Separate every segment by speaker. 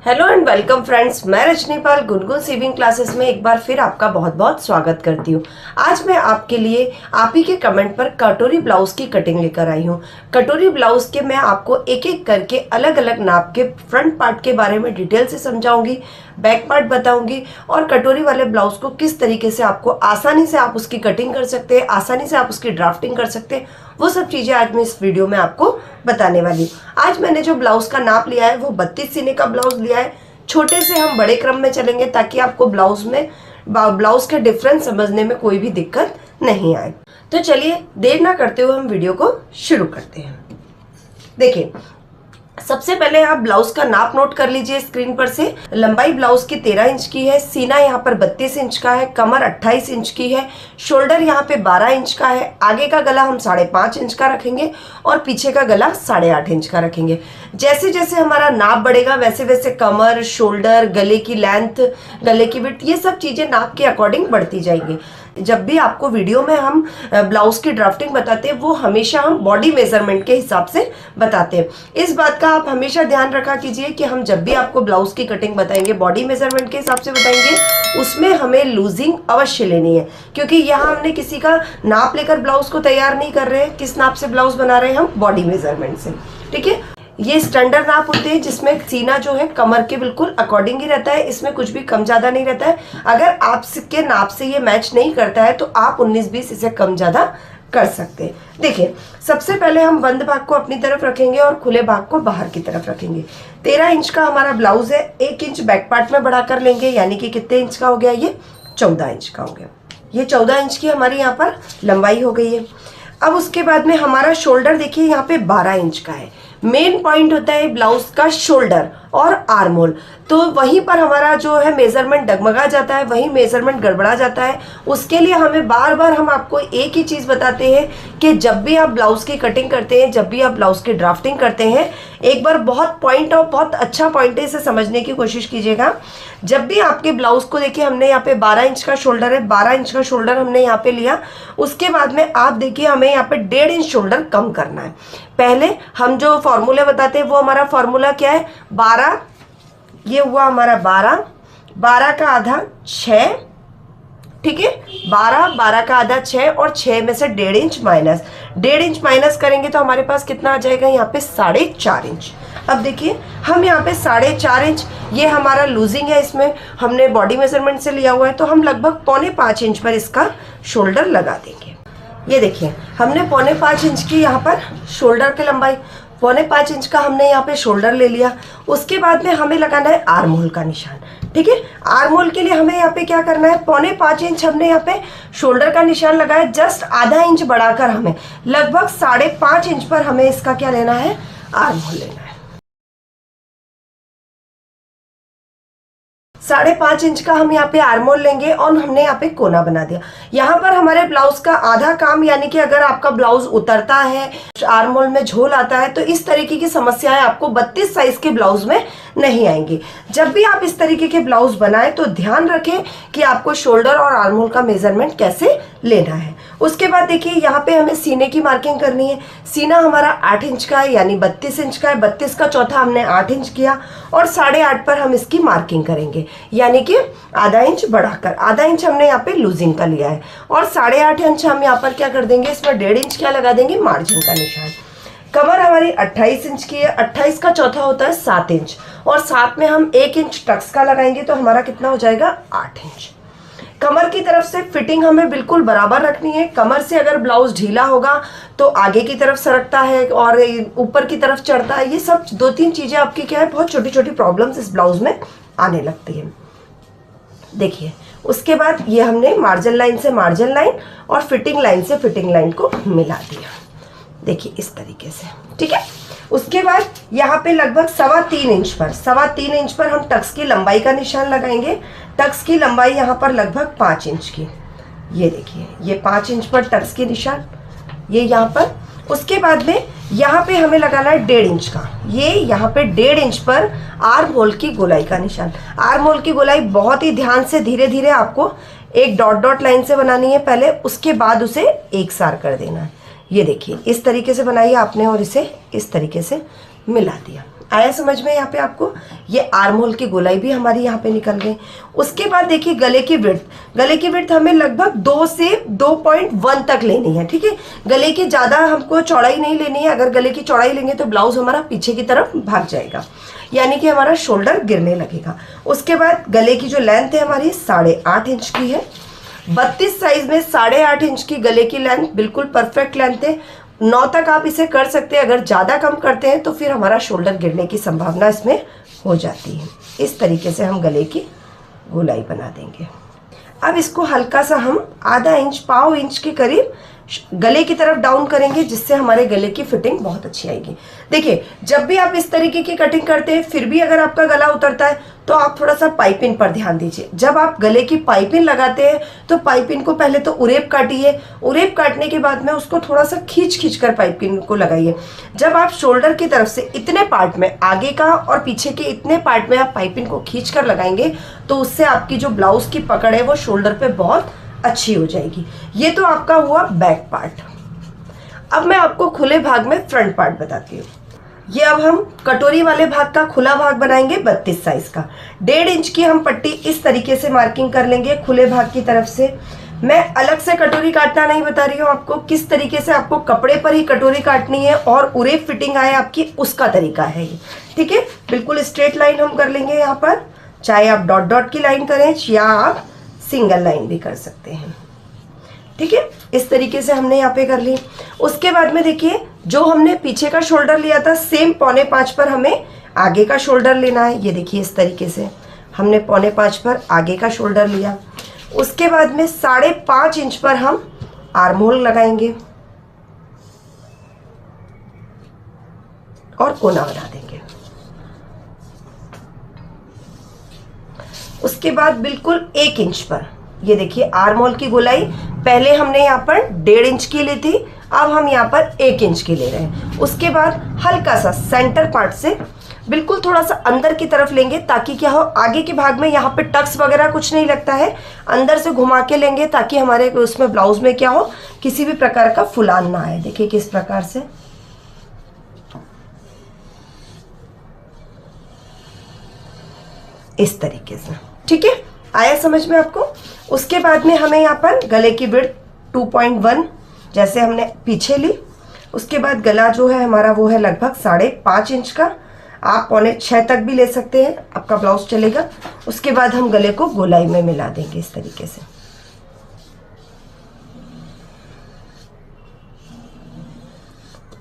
Speaker 1: Hello and welcome friends, मैं रजनीपाल Gungun sieving classes में एक बार फिर आपका बहुत बहुत स्वागत करती हूँ। आज मैं आपके लिए आप ही के कमेंट पर कटोरी ब्लाउज की कटिंग लेकर आई हूँ। कटोरी ब्लाउज के मैं आपको एक एक करके अलग अलग नाप के फ्रंट पार्ट के बारे में डिटेल से समझाऊंगी, बैक पार्ट बताऊंगी और कटोरी वाले ब्लाउज को किस तरीके से आपको आसानी से आप उसकी कटिंग कर सकते हैं, आसानी से आप उसकी ड्राफ्टिंग कर सकते हैं, वो सब चीज़ें आज मैं इस वीडियो में आपको बताने वाली हूँ। आज मैंने जो ब्लाउज का नाप लिया है वो 32 सीने का ब्लाउज लिया है। छोटे से हम बड़े क्रम में चलेंगे ताकि आपको ब्लाउज के डिफरेंस समझने में कोई भी दिक्कत नहीं आए। तो चलिए देर ना करते हुए हम वीडियो को शुरू करते हैं। देखिए, सबसे पहले आप ब्लाउज का नाप नोट कर लीजिए स्क्रीन पर से। लंबाई ब्लाउज की 13 इंच की है, सीना यहाँ पर 32 इंच का है, कमर 28 इंच की है, शोल्डर यहाँ पे 12 इंच का है, आगे का गला हम 5.5 इंच का रखेंगे और पीछे का गला 8.5 इंच का रखेंगे। जैसे जैसे हमारा नाप बढ़ेगा वैसे वैसे कमर, शोल्डर, गले की लेंथ, गले की विड्थ, ये सब चीजें नाप के अकॉर्डिंग बढ़ती जाएंगी। जब भी आपको वीडियो में हम ब्लाउज की ड्राफ्टिंग बताते हैं वो हमेशा हम बॉडी मेजरमेंट के हिसाब से बताते हैं। इस बात का आप हमेशा ध्यान रखा कीजिए कि हम जब भी आपको ब्लाउज की कटिंग बताएंगे बॉडी मेजरमेंट के हिसाब से बताएंगे, उसमें हमें लूजिंग अवश्य लेनी है, क्योंकि यहाँ हमने किसी का नाप लेकर ब्लाउज को तैयार नहीं कर रहे हैं। किस नाप से ब्लाउज बना रहे हैं हम? बॉडी मेजरमेंट से। ठीक है, ये स्टैंडर्ड नाप होते हैं जिसमें सीना जो है कमर के बिल्कुल अकॉर्डिंग ही रहता है, इसमें कुछ भी कम ज्यादा नहीं रहता है। अगर आपके नाप से ये मैच नहीं करता है तो आप 19-20 इसे कम ज्यादा कर सकते हैं। देखिए, सबसे पहले हम बंद भाग को अपनी तरफ रखेंगे और खुले भाग को बाहर की तरफ रखेंगे। 13 इंच का हमारा ब्लाउज है, 1 इंच बैक पार्ट में बढ़ाकर लेंगे, यानी कि कितने इंच का हो गया? ये 14 इंच का हो गया। ये 14 इंच की हमारी यहाँ पर लंबाई हो गई है। अब उसके बाद में हमारा शोल्डर देखिए यहाँ पे 12 इंच का है। मेन पॉइंट होता है ब्लाउज का शोल्डर और आर्म होल, तो वहीं पर हमारा जो है मेजरमेंट डगमगा जाता है, वहीं मेजरमेंट गड़बड़ा जाता है। उसके लिए हमें बार बार हम आपको एक ही चीज़ बताते हैं कि जब भी आप ब्लाउज की कटिंग करते हैं, जब भी आप ब्लाउज की ड्राफ्टिंग करते हैं, एक बार बहुत अच्छा पॉइंट है, इसे समझने की कोशिश कीजिएगा। जब भी आपके ब्लाउज को देखिए, हमने यहाँ पे 12 इंच का शोल्डर है, 12 इंच का शोल्डर हमने यहाँ पे लिया। उसके बाद में आप देखिए हमें यहाँ पे 1.5 इंच शोल्डर कम करना है। पहले हम जो फॉर्मूले बताते हैं वो हमारा फॉर्मूला क्या है? 12, ये हुआ हमारा 12 का आधा 6, ठीक है, 12 का आधा 6 और 6 में से 1.5 इंच माइनस, 1.5 इंच माइनस करेंगे तो हमारे पास कितना आ जाएगा? यहाँ पे 4.5 इंच। अब देखिए हम यहाँ पे 4.5 इंच, ये हमारा लूजिंग है, इसमें हमने बॉडी मेजरमेंट से लिया हुआ है, तो हम लगभग 4.25 इंच पर इसका शोल्डर लगा देंगे। ये देखिए हमने 4.25 इंच की यहाँ पर शोल्डर की लंबाई, 4.25 इंच का हमने यहाँ पे शोल्डर ले लिया। उसके बाद में हमें लगाना है आर्म होल का निशान। ठीक है, आर्म होल के लिए हमें यहाँ पे क्या करना है? 4.25 इंच हमने यहाँ पे शोल्डर का निशान लगाया, जस्ट आधा इंच बढ़ाकर हमें लगभग 5.5 इंच पर हमें इसका क्या लेना है? आर्म होल लेना है। 5.5 इंच का हम यहाँ पे आर्म होल लेंगे और हमने यहाँ पे कोना बना दिया। यहाँ पर हमारे ब्लाउज का आधा काम, यानी कि अगर आपका ब्लाउज उतरता है, आर्म होल में झोल आता है, तो इस तरीके की समस्याएं आपको 32 साइज के ब्लाउज में नहीं आएंगी। जब भी आप इस तरीके के ब्लाउज बनाएं तो ध्यान रखें कि आपको शोल्डर और आर्म होल का मेजरमेंट कैसे लेना है। उसके बाद देखिए यहाँ पे हमें सीने की मार्किंग करनी है। सीना हमारा 8 इंच का है, यानी 32 इंच का है, 32 का चौथा हमने 8 इंच किया और 8.5 पर हम इसकी मार्किंग करेंगे, यानी कि आधा इंच बढ़ाकर। आधा इंच हमने यहाँ पे लूजिंग का लिया है और 8.5 इंच हम यहाँ पर क्या कर देंगे? इसमें 1.5 इंच क्या लगा देंगे? मार्जिन का निशान। कमर हमारी 28 इंच की है, 28 का चौथा होता है 7 इंच और 7 में हम 1 इंच टक्स का लगाएंगे तो हमारा कितना हो जाएगा? 8 इंच। कमर की तरफ से फिटिंग हमें बिल्कुल बराबर रखनी है। कमर से अगर ब्लाउज ढीला होगा तो आगे की तरफ सरकता है और ऊपर की तरफ चढ़ता है। ये सब 2-3 चीजें आपकी क्या है, बहुत छोटी छोटी प्रॉब्लम्स इस ब्लाउज में आने लगती है। देखिए उसके बाद ये हमने मार्जिन लाइन से मार्जिन लाइन और फिटिंग लाइन से फिटिंग लाइन को मिला दिया। देखिए इस तरीके से, ठीक है। उसके बाद यहाँ पे लगभग 3.25 इंच पर हम टक्स की लंबाई का निशान लगाएंगे। टक्स की लंबाई यहाँ पर लगभग 5 इंच की, ये देखिए ये 5 इंच पर टक्स की निशान, ये यहाँ पर। उसके बाद में यहाँ पे हमें लगाना है 1.5 इंच का, ये यहाँ पे 1.5 इंच पर आर्म होल की गोलाई का निशान। आर्म होल की गोलाई बहुत ही ध्यान से धीरे धीरे आपको एक डॉट डॉट लाइन से बनानी है पहले, उसके बाद उसे एक सार कर देना है। ये देखिए इस तरीके से बनाइए आपने और इसे इस तरीके से मिला दिया। आया समझ में यहाँ पे आपको? ये आर्म होल की गोलाई भी हमारी यहाँ पे निकल गई। उसके बाद देखिए गले की विड्थ हमें लगभग 2 से 2.1 तक लेनी है, ठीक है। गले की ज़्यादा हमको चौड़ाई नहीं लेनी है, अगर गले की चौड़ाई लेंगे तो ब्लाउज हमारा पीछे की तरफ भाग जाएगा, यानी कि हमारा शोल्डर गिरने लगेगा। उसके बाद गले की जो लेंथ है हमारी 8.5 इंच की है। 32 साइज में 8.5 इंच की गले की लेंथ बिल्कुल परफेक्ट लेंथ है। 9 तक आप इसे कर सकते हैं। अगर ज़्यादा कम करते हैं तो फिर हमारा शोल्डर गिरने की संभावना इसमें हो जाती है। इस तरीके से हम गले की गोलाई बना देंगे। अब इसको हल्का सा हम आधा इंच, पाव इंच के करीब गले की तरफ डाउन करेंगे, जिससे हमारे गले की फिटिंग बहुत अच्छी आएगी। देखिए, जब भी आप इस तरीके की कटिंग करते हैं, फिर भी अगर आपका गला उतरता है तो आप थोड़ा सा पाइपिंग पर ध्यान दीजिए। जब आप गले की पाइपिंग लगाते हैं तो पाइपिंग को पहले तो उरेप काटिए। उरेप काटने के बाद में उसको थोड़ा सा खींच कर पाइपिंग को लगाइए। जब आप शोल्डर की तरफ से इतने पार्ट में, आगे का और पीछे के इतने पार्ट में आप पाइपिंग को खींच कर लगाएंगे तो उससे आपकी जो ब्लाउज की पकड़ है वो शोल्डर पे बहुत अच्छी हो जाएगी। ये तो आपका हुआ बैक पार्ट। अब मैं आपको खुले भाग में फ्रंट पार्ट बताती हूँ। ये अब हम कटोरी वाले भाग का खुला भाग बनाएंगे 32 साइज का। 1.5 इंच की हम पट्टी इस तरीके से मार्किंग कर लेंगे खुले भाग की तरफ से। मैं अलग से कटोरी काटना नहीं बता रही हूँ आपको, किस तरीके से आपको कपड़े पर ही कटोरी काटनी है और उरेप फिटिंग आए आपकी, उसका तरीका है ये, ठीक है। बिल्कुल स्ट्रेट लाइन हम कर लेंगे यहाँ पर, चाहे आप डॉट डॉट की लाइन करें या आप सिंगल लाइन भी कर सकते हैं, ठीक है। इस तरीके से हमने यहाँ पे कर ली। उसके बाद में देखिए, जो हमने पीछे का शोल्डर लिया था सेम 4.25 पर हमें आगे का शोल्डर लेना है। ये देखिए इस तरीके से हमने 4.25 पर आगे का शोल्डर लिया। उसके बाद में 5.5 इंच पर हम आर्म होल लगाएंगे और कोना बना देंगे। उसके बाद बिल्कुल 1 इंच पर, ये देखिए आर्म होल की गोलाई पहले हमने यहाँ पर 1.5 इंच की ली थी, अब हम यहाँ पर 1 इंच की ले रहे हैं। उसके बाद हल्का सा सेंटर पार्ट से बिल्कुल थोड़ा सा अंदर की तरफ लेंगे, ताकि क्या हो, आगे के भाग में यहाँ पे टक्स वगैरह कुछ नहीं लगता है। अंदर से घुमा के लेंगे ताकि हमारे उसमें ब्लाउज में क्या हो, किसी भी प्रकार का फुलान ना आए। देखिए किस प्रकार से, इस तरीके से, ठीक है। आया समझ में आपको? उसके बाद में हमें यहाँ पर गले की विड्थ 2.1 जैसे हमने पीछे ली। उसके बाद गला जो है हमारा वो है लगभग 5.5 इंच का। आप 5.25 तक भी ले सकते हैं, आपका ब्लाउज चलेगा। उसके बाद हम गले को गोलाई में मिला देंगे इस तरीके से।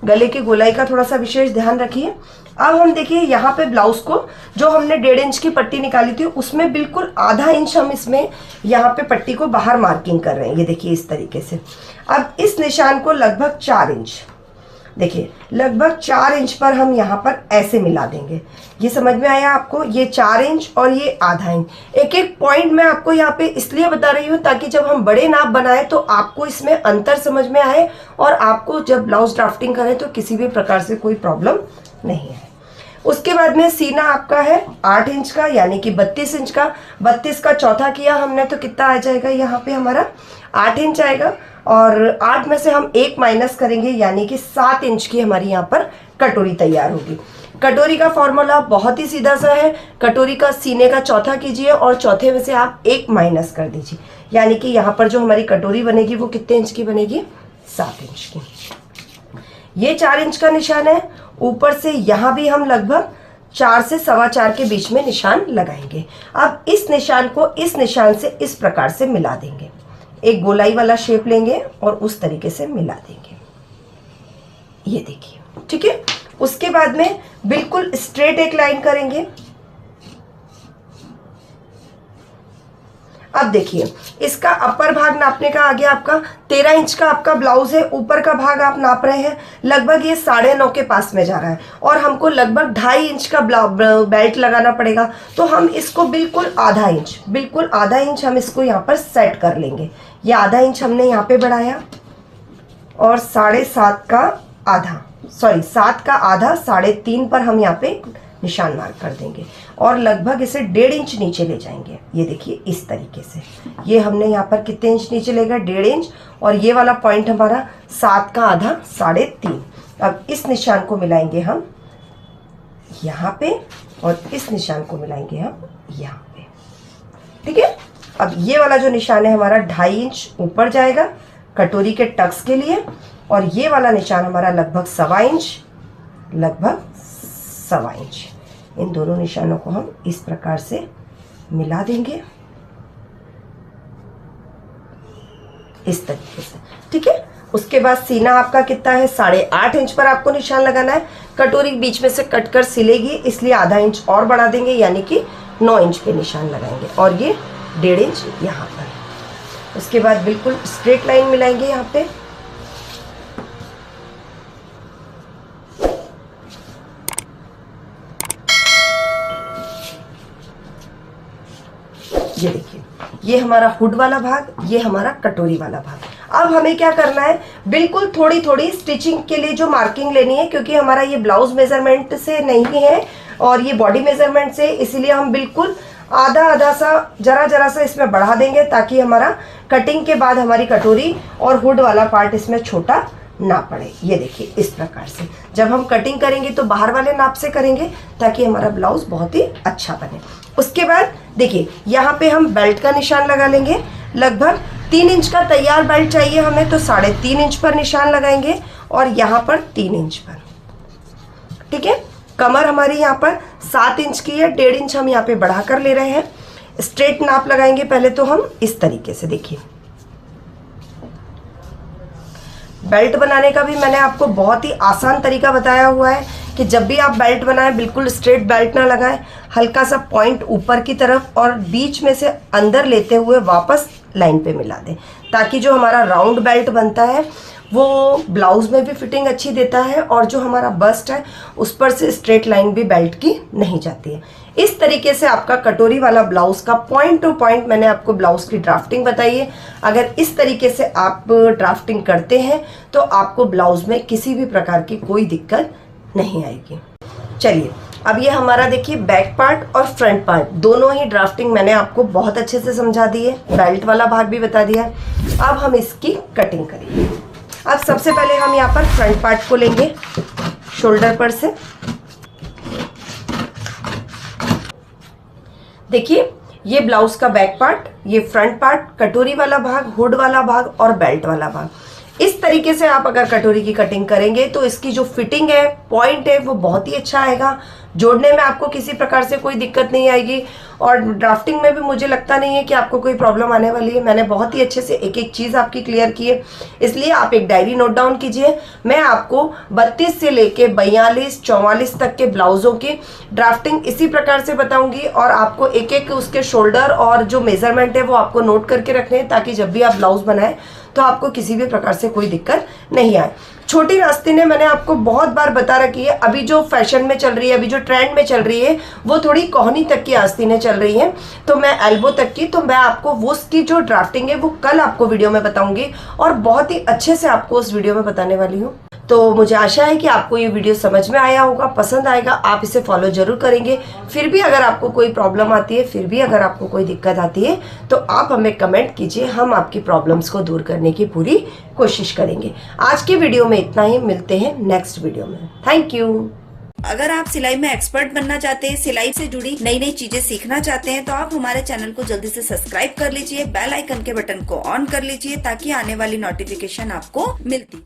Speaker 1: गले की गोलाई का थोड़ा सा विशेष ध्यान रखिए। अब हम देखिए यहाँ पे ब्लाउज को, जो हमने 1.5 इंच की पट्टी निकाली थी उसमें बिल्कुल आधा इंच हम इसमें यहाँ पे पट्टी को बाहर मार्किंग कर रहे हैं। ये देखिए इस तरीके से। अब इस निशान को लगभग 4 इंच, देखिए लगभग 4 इंच पर हम यहाँ पर ऐसे मिला देंगे। ये समझ में आया आपको? ये 4 इंच और ये आधा इंच। एक एक पॉइंट मैं आपको यहाँ पे इसलिए बता रही हूँ ताकि जब हम बड़े नाप बनाए तो आपको इसमें अंतर समझ में आए और आपको जब ब्लाउज ड्राफ्टिंग करें तो किसी भी प्रकार से कोई प्रॉब्लम नहीं है। उसके बाद में सीना आपका है 8 इंच का, यानी कि 32 इंच का। 32 का चौथा किया हमने तो कितना आ जाएगा, यहाँ पे हमारा 8 इंच आएगा। और 8 में से हम 1 माइनस करेंगे, यानी कि 7 इंच की हमारी यहाँ पर कटोरी तैयार होगी। कटोरी का फॉर्मूला बहुत ही सीधा सा है। कटोरी का सीने का चौथा कीजिए और चौथे में से आप 1 माइनस कर दीजिए, यानी कि यहाँ पर जो हमारी कटोरी बनेगी वो कितने इंच की बनेगी, 7 इंच की। ये 4 इंच का निशान है। ऊपर से यहाँ भी हम लगभग 4 से 4.25 के बीच में निशान लगाएंगे। अब इस निशान को इस निशान से इस प्रकार से मिला देंगे, एक गोलाई वाला शेप लेंगे और उस तरीके से मिला देंगे। ये देखिए, ठीक है। उसके बाद में बिल्कुल स्ट्रेट एक लाइन करेंगे। अब देखिए, इसका अपर भाग नापने का आ गया आपका 13 इंच का आपका ब्लाउज है। ऊपर का भाग आप नाप रहे हैं, लगभग ये 9.5 के पास में जा रहा है और हमको लगभग 2.5 इंच का बेल्ट लगाना पड़ेगा। तो हम इसको बिल्कुल आधा इंच हम इसको यहाँ पर सेट कर लेंगे। ये आधा इंच हमने यहाँ पे बढ़ाया और 7.5 का आधा, 7 का आधा 3.5 पर हम यहाँ पे निशान मार्क कर देंगे और लगभग इसे 1.5 इंच नीचे ले जाएंगे। ये देखिए इस तरीके से। ये हमने यहाँ पर कितने इंच नीचे लेगा, 1.5 इंच। और ये वाला पॉइंट हमारा 7 का आधा 3.5। अब इस निशान को मिलाएंगे हम यहाँ पे और इस निशान को मिलाएंगे हम यहाँ पे। ठीक है, अब ये वाला जो निशान है हमारा 2.5 इंच ऊपर जाएगा कटोरी के टक्स के लिए, और ये वाला निशान हमारा लगभग 1.25 इंच, लगभग 1.25 इंच। इन दोनों निशानों को हम इस प्रकार से मिला देंगे इस तरीके से। ठीक है, उसके बाद सीना आपका कितना है, 8.5 इंच पर आपको निशान लगाना है। कटोरी बीच में से कट कर सिलेगी, इसलिए आधा इंच और बढ़ा देंगे, यानी कि 9 इंच पे निशान लगाएंगे, और ये 1.5 इंच यहाँ पर। उसके बाद बिल्कुल स्ट्रेट लाइन मिलाएंगे यहाँ पे। ये देखिए, ये हमारा हुड वाला भाग, ये हमारा कटोरी वाला भाग। अब हमें क्या करना है, बिल्कुल थोड़ी थोड़ी स्टिचिंग के लिए जो मार्किंग लेनी है, क्योंकि हमारा ये ब्लाउज मेजरमेंट से नहीं है और ये बॉडी मेजरमेंट से, इसलिए हम बिल्कुल आधा आधा सा, जरा जरा सा इसमें बढ़ा देंगे, ताकि हमारा कटिंग के बाद हमारी कटोरी और हुड वाला पार्ट इसमें छोटा ना पड़े। ये देखिए, इस प्रकार से जब हम कटिंग करेंगे तो बाहर वाले नाप से करेंगे, ताकि हमारा ब्लाउज बहुत ही अच्छा बने। उसके बाद देखिए, यहाँ पे हम बेल्ट का निशान लगा लेंगे। लगभग 3 इंच का तैयार बेल्ट चाहिए हमें, तो 3.5 इंच पर निशान लगाएंगे, और यहाँ पर 3 इंच पर। ठीक है, कमर हमारी यहाँ पर 7 इंच की है, 1.5 इंच हम यहाँ पे बढ़ा कर ले रहे हैं। स्ट्रेट नाप लगाएंगे पहले तो हम इस तरीके से। देखिए, बेल्ट बनाने का भी मैंने आपको बहुत ही आसान तरीका बताया हुआ है कि जब भी आप बेल्ट बनाएं, बिल्कुल स्ट्रेट बेल्ट ना लगाएं, हल्का सा पॉइंट ऊपर की तरफ और बीच में से अंदर लेते हुए वापस लाइन पे मिला दें, ताकि जो हमारा राउंड बेल्ट बनता है वो ब्लाउज में भी फिटिंग अच्छी देता है, और जो हमारा बस्ट है उस पर से स्ट्रेट लाइन भी बेल्ट की नहीं जाती है। इस तरीके से आपका कटोरी वाला ब्लाउज का पॉइंट टू पॉइंट मैंने आपको ब्लाउज की ड्राफ्टिंग बताई है। अगर इस तरीके से आप ड्राफ्टिंग करते हैं तो आपको ब्लाउज में किसी भी प्रकार की कोई दिक्कत नहीं आएगी। चलिए, अब ये हमारा देखिए बैक पार्ट और फ्रंट पार्ट दोनों ही ड्राफ्टिंग मैंने आपको बहुत अच्छे से समझा दी है, बेल्ट वाला भाग भी बता दिया है। अब हम इसकी कटिंग करेंगे। अब सबसे पहले हम यहाँ पर फ्रंट पार्ट को लेंगे शोल्डर पर से। देखिए, ये ब्लाउज का बैक पार्ट, ये फ्रंट पार्ट, कटोरी वाला भाग, हुड वाला भाग और बेल्ट वाला भाग। इस तरीके से आप अगर कटोरी की कटिंग करेंगे तो इसकी जो फिटिंग है, पॉइंट है, वो बहुत ही अच्छा आएगा। जोड़ने में आपको किसी प्रकार से कोई दिक्कत नहीं आएगी, और ड्राफ्टिंग में भी मुझे लगता नहीं है कि आपको कोई प्रॉब्लम आने वाली है। मैंने बहुत ही अच्छे से एक एक चीज़ आपकी क्लियर की है, इसलिए आप एक डायरी नोट डाउन कीजिए। मैं आपको 32 से लेके 42, 44 तक के ब्लाउजों की ड्राफ्टिंग इसी प्रकार से बताऊंगी, और आपको एक एक उसके शोल्डर और जो मेजरमेंट है वो आपको नोट करके रखने हैं, ताकि जब भी आप ब्लाउज बनाएं तो आपको किसी भी प्रकार से कोई दिक्कत नहीं आए। छोटी रास्ते ने मैंने आपको बहुत बार बता रखी है, अभी जो फैशन में चल रही है, अभी जो ट्रेंड में चल रही है, वो थोड़ी कोहनी तक की आस्तीनें चल रही हैं, तो मैं एल्बो तक की, तो मैं आपको वो उसकी जो ड्राफ्टिंग है वो कल आपको वीडियो में बताऊंगी, और बहुत ही अच्छे से आपको उस वीडियो में बताने वाली हूँ। तो मुझे आशा है कि आपको ये वीडियो समझ में आया होगा, पसंद आएगा, आप इसे फॉलो जरूर करेंगे। फिर भी अगर आपको कोई प्रॉब्लम आती है, फिर भी अगर आपको कोई दिक्कत आती है, तो आप हमें कमेंट कीजिए, हम आपकी प्रॉब्लम्स को दूर करने की पूरी कोशिश करेंगे। आज की वीडियो में इतना ही, मिलते हैं नेक्स्ट वीडियो में। Thank you.
Speaker 2: अगर आप सिलाई में एक्सपर्ट बनना चाहते हैं, सिलाई से जुड़ी नई नई चीजें सीखना चाहते हैं, तो आप हमारे चैनल को जल्दी से सब्सक्राइब कर लीजिए, बेल आइकन के बटन को ऑन कर लीजिए, ताकि आने वाली नोटिफिकेशन आपको मिलती